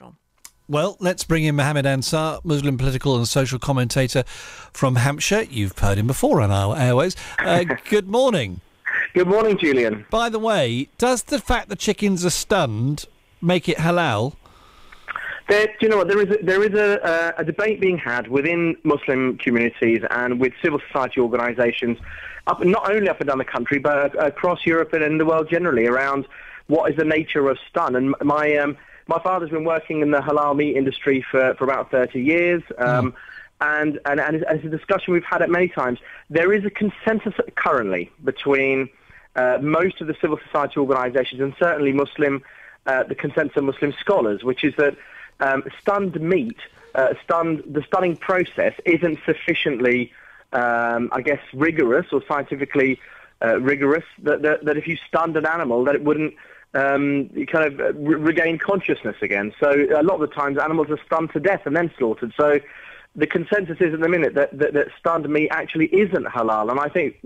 from? Well, let's bring in Mohammed Ansar, Muslim political and social commentator from Hampshire. You've heard him before on our airways. Good morning. Good morning, Julian. By the way, does the fact that chickens are stunned make it halal? Do you know what? There is a debate being had within Muslim communities and with civil society organisations, not only up and down the country, but across Europe and in the world generally, around what is the nature of stun. And my father's been working in the halal meat industry for about 30 years, and it's a discussion we've had it many times. There is a consensus currently between most of the civil society organisations and certainly the consensus of Muslim scholars, which is that stunned meat, the stunning process isn't sufficiently, rigorous or scientifically rigorous. That if you stunned an animal, that it wouldn't regain consciousness again. So a lot of the times animals are stunned to death and then slaughtered. So the consensus is at the minute that stunned meat actually isn't halal, and I think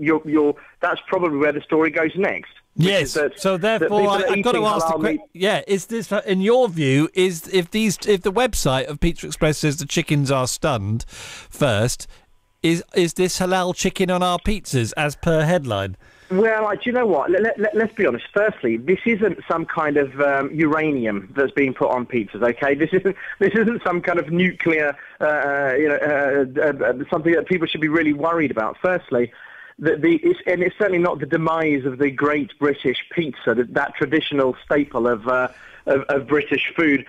that's probably where the story goes next. Yes. So therefore, I've got to ask the question. Yeah, is this, in your view, if the website of Pizza Express says the chickens are stunned first, is this halal chicken on our pizzas as per headline? Well, do you know what? Let's be honest. Firstly, this isn't some kind of uranium that's being put on pizzas. Okay, this isn't some kind of nuclear, something that people should be really worried about. Firstly, it's certainly not the demise of the great British pizza, that traditional staple of British food.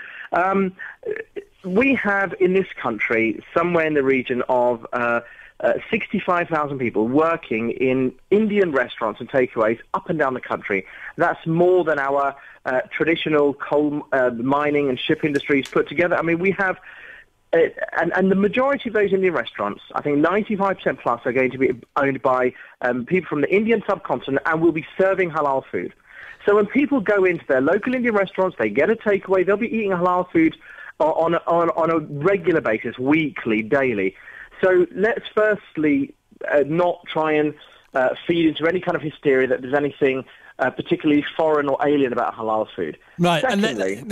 We have in this country somewhere in the region of 65,000 people working in Indian restaurants and takeaways up and down the country. That's more than our traditional coal mining and ship industries put together. I mean, we have, and the majority of those Indian restaurants, I think 95% plus, are going to be owned by people from the Indian subcontinent and will be serving halal food. So when people go into their local Indian restaurants, they get a takeaway, they'll be eating halal food on a regular basis, weekly, daily. So let's firstly not try and feed into any kind of hysteria that there's anything particularly foreign or alien about halal food. Right. Secondly,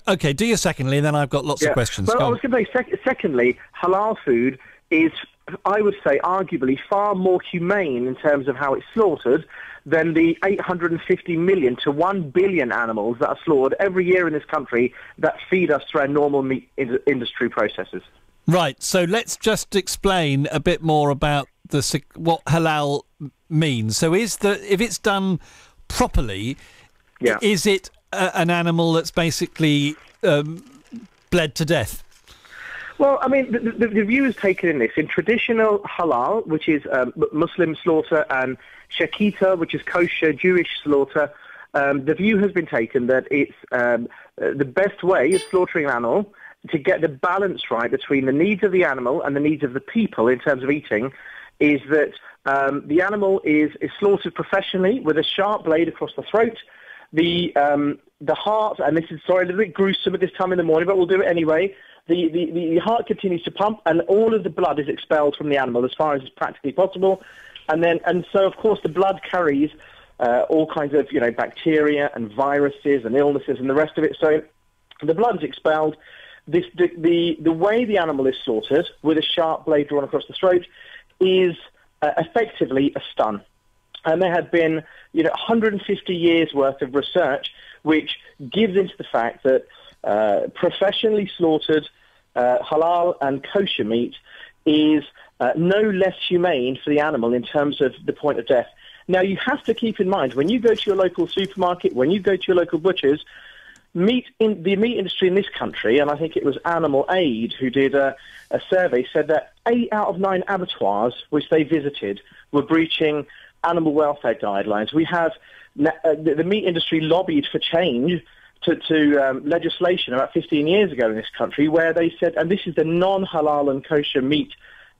okay, do your secondly, and then I've got lots of questions. Well, I was going to say, secondly, halal food is, I would say, arguably far more humane in terms of how it's slaughtered than the 850 million to 1 billion animals that are slaughtered every year in this country that feed us through our normal meat industry processes. Right, so let's just explain a bit more about what halal means. So if it's done properly, is it an animal that's basically bled to death? Well, I mean, the view is taken in this. In traditional halal, which is Muslim slaughter, and shakita, which is kosher Jewish slaughter, the view has been taken that it's the best way of slaughtering an animal to get the balance right between the needs of the animal and the needs of the people in terms of eating, is that the animal is slaughtered professionally with a sharp blade across the throat. The heart, and this is, sorry, a little bit gruesome at this time in the morning, but we'll do it anyway. The heart continues to pump, and all of the blood is expelled from the animal as far as is practically possible. And so, of course, the blood carries all kinds of bacteria and viruses and illnesses and the rest of it. So the blood is expelled. The way the animal is slaughtered with a sharp blade drawn across the throat is effectively a stun. And there have been 150 years worth of research which gives into the fact that professionally slaughtered halal and kosher meat is no less humane for the animal in terms of the point of death. Now, you have to keep in mind, when you go to your local supermarket, when you go to your local butchers, the meat industry in this country, and I think it was Animal Aid who did a survey, said that 8 out of 9 abattoirs which they visited were breaching animal welfare guidelines. We have the meat industry lobbied for change to legislation about 15 years ago in this country, where they said, and this is the non-halal and kosher meat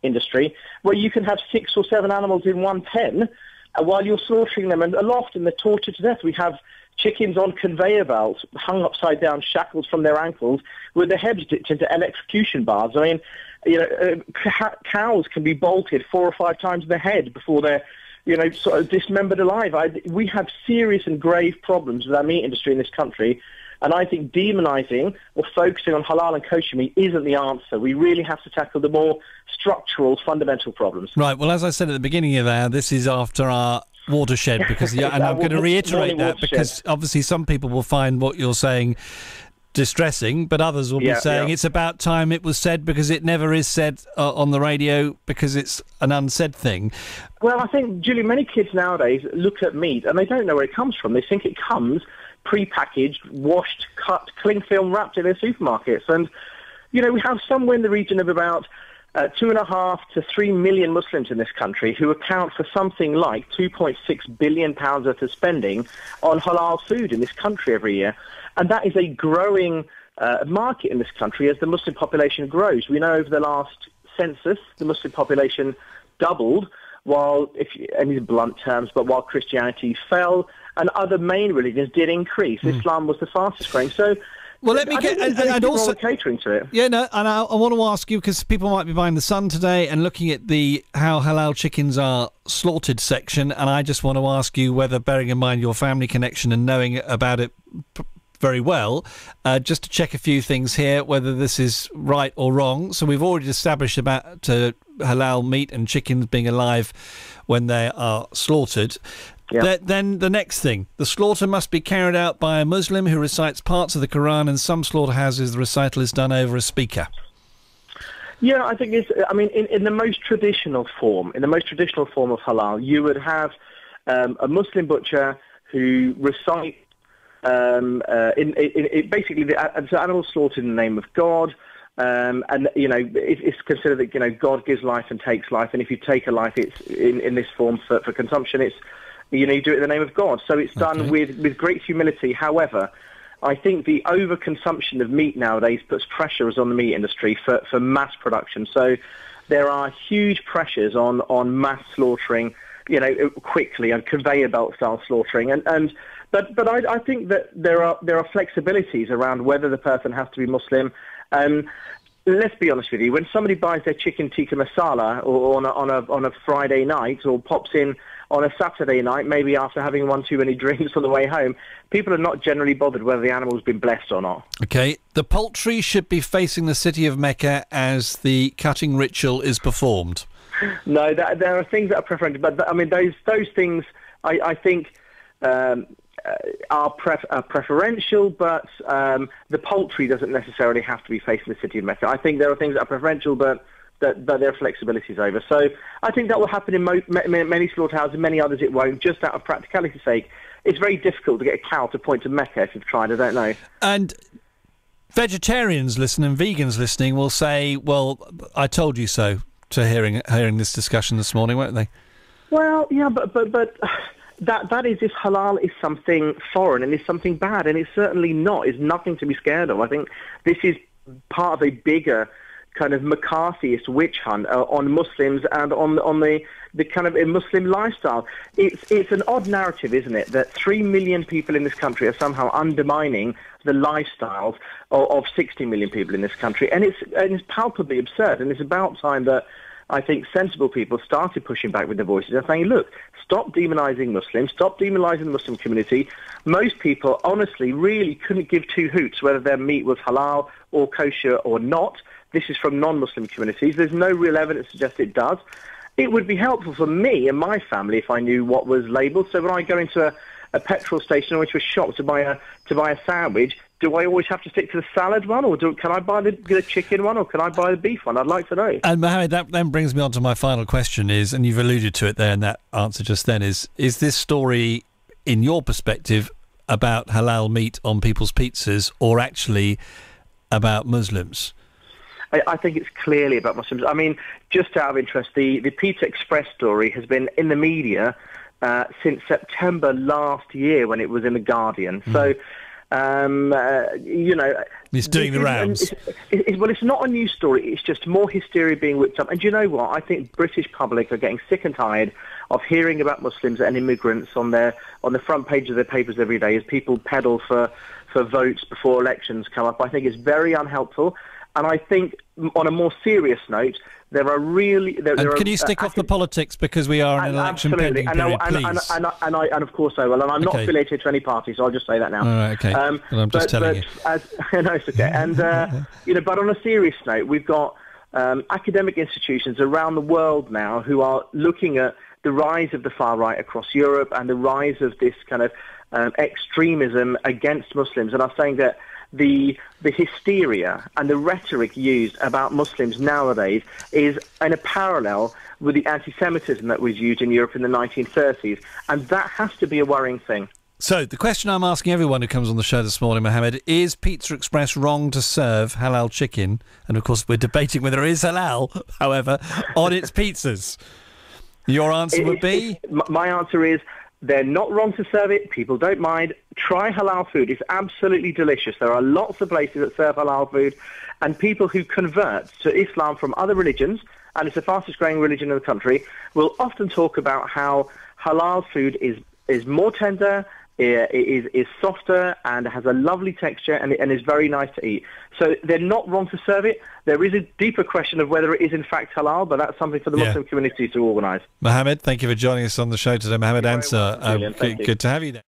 industry, where you can have 6 or 7 animals in one pen while you're slaughtering them, and often they're tortured to death. We have chickens on conveyor belts, hung upside down, shackled from their ankles, with their heads dipped into electrocution bars. I mean, cows can be bolted 4 or 5 times in the head before they're, sort of dismembered alive. We have serious and grave problems with our meat industry in this country, And I think demonising or focusing on halal and kosher meat isn't the answer. We really have to tackle the more structural, fundamental problems. Right. Well, as I said at the beginning of there, this is after our watershed, because and I'm going to reiterate that because obviously some people will find what you're saying distressing, but others will be saying it's about time it was said, because it never is said on the radio, because it's an unsaid thing. Well, I think, Julian, many kids nowadays look at meat and they don't know where it comes from. They think it comes pre-packaged, washed, cut, cling film wrapped in their supermarkets. And, we have somewhere in the region of about 2.5 to 3 million Muslims in this country who account for something like £2.6 billion worth of spending on halal food in this country every year. And that is a growing market in this country as the Muslim population grows. We know over the last census, the Muslim population doubled, while, in these blunt terms, but while Christianity fell, and other main religions did increase. Islam was the fastest growing. So, well, let me get and also catering to it. Yeah, no, and I want to ask you, because people might be buying the Sun today and looking at the how halal chickens are slaughtered section, and I just want to ask you whether, bearing in mind your family connection and knowing about it very well, just to check a few things here, whether this is right or wrong. So we've already established about halal meat and chickens being alive when they are slaughtered. Yep. Then the next thing, the slaughter must be carried out by a Muslim who recites parts of the Quran, and some slaughterhouses the recital is done over a speaker. Yeah, I think in the most traditional form, of halal, you would have a Muslim butcher who recites basically the animal slaughtered in the name of God. And it's considered that God gives life and takes life, and if you take a life, it's in this form for consumption. It's you do it in the name of God, so it's done with great humility. However, I think the overconsumption of meat nowadays puts pressures on the meat industry for mass production. So there are huge pressures on mass slaughtering, quickly, and conveyor belt style slaughtering, but I think that there are flexibilities around whether the person has to be Muslim. Let's be honest with you. When somebody buys their chicken tikka masala or on a Friday night, or pops in on a Saturday night, maybe after having one too many drinks on the way home, people are not generally bothered whether the animal's been blessed or not. Okay. The poultry should be facing the city of Mecca as the cutting ritual is performed. No, there are things that are preferential, but those things I think are preferential, but the poultry doesn't necessarily have to be facing the city of Mecca. I think there are things that are preferential, but there are flexibilities over. So I think that will happen in many slaughterhouses, many others it won't, just out of practicality's sake. It's very difficult to get a cow to point to Mecca if you've tried, I don't know. And vegetarians listening, vegans listening will say, well, I told you so, to hearing this discussion this morning, won't they? Well, yeah, but that is if halal is something foreign and is something bad, and it's certainly not. It's nothing to be scared of. I think this is part of a bigger kind of McCarthyist witch hunt on Muslims and on the kind of Muslim lifestyle. It's an odd narrative, isn't it, that 3 million people in this country are somehow undermining the lifestyles of 60 million people in this country, and it's palpably absurd. And it's about time that I think sensible people started pushing back with their voices and saying, look, stop demonising Muslims, stop demonising the Muslim community. Most people, honestly, really couldn't give two hoots whether their meat was halal or kosher or not. This is from non-Muslim communities. There's no real evidence to suggest it does. It would be helpful for me and my family if I knew what was labelled. So when I go into a petrol station or into a shop to buy a sandwich, do I always have to stick to the salad one, or can I buy the chicken one, or can I buy the beef one? I'd like to know. And Mohammed, that then brings me on to my final question is, and you've alluded to it there in that answer just then, is this story, in your perspective, about halal meat on people's pizzas, or actually about Muslims? I think it's clearly about Muslims. I mean, just out of interest, the Pizza Express story has been in the media since September last year when it was in The Guardian. So, it's doing the rounds. It's not a news story. It's just more hysteria being whipped up. And do you know what? I think British public are getting sick and tired of hearing about Muslims and immigrants on the front page of their papers every day as people peddle for votes before elections come up. I think it's very unhelpful. And I think, on a more serious note, there are really... Can you stick off the politics, because we are in an election pending period, please? And of course I will. And I'm not affiliated to any party, so I'll just say that now. All right, okay. Well, I'm just telling you. No, it's okay. And, but on a serious note, we've got academic institutions around the world now who are looking at the rise of the far right across Europe and the rise of this kind of extremism against Muslims, and are saying that the hysteria and the rhetoric used about Muslims nowadays is in a parallel with the anti-Semitism that was used in Europe in the 1930s, and that has to be a worrying thing. So, the question I'm asking everyone who comes on the show this morning, Mohammed, is Pizza Express wrong to serve halal chicken? And, of course, we're debating whether it is halal, however, on its pizzas. Your answer would be? My answer is, they're not wrong to serve it. People don't mind. Try halal food. It's absolutely delicious. There are lots of places that serve halal food. And people who convert to Islam from other religions, and it's the fastest growing religion in the country, will often talk about how halal food is more tender, is softer, and has a lovely texture, and is very nice to eat. So they're not wrong to serve it. There is a deeper question of whether it is in fact halal, but that's something for the Muslim community to organise. Mohammed, thank you for joining us on the show today. Mohammed Ansar, Julian, good to have you there.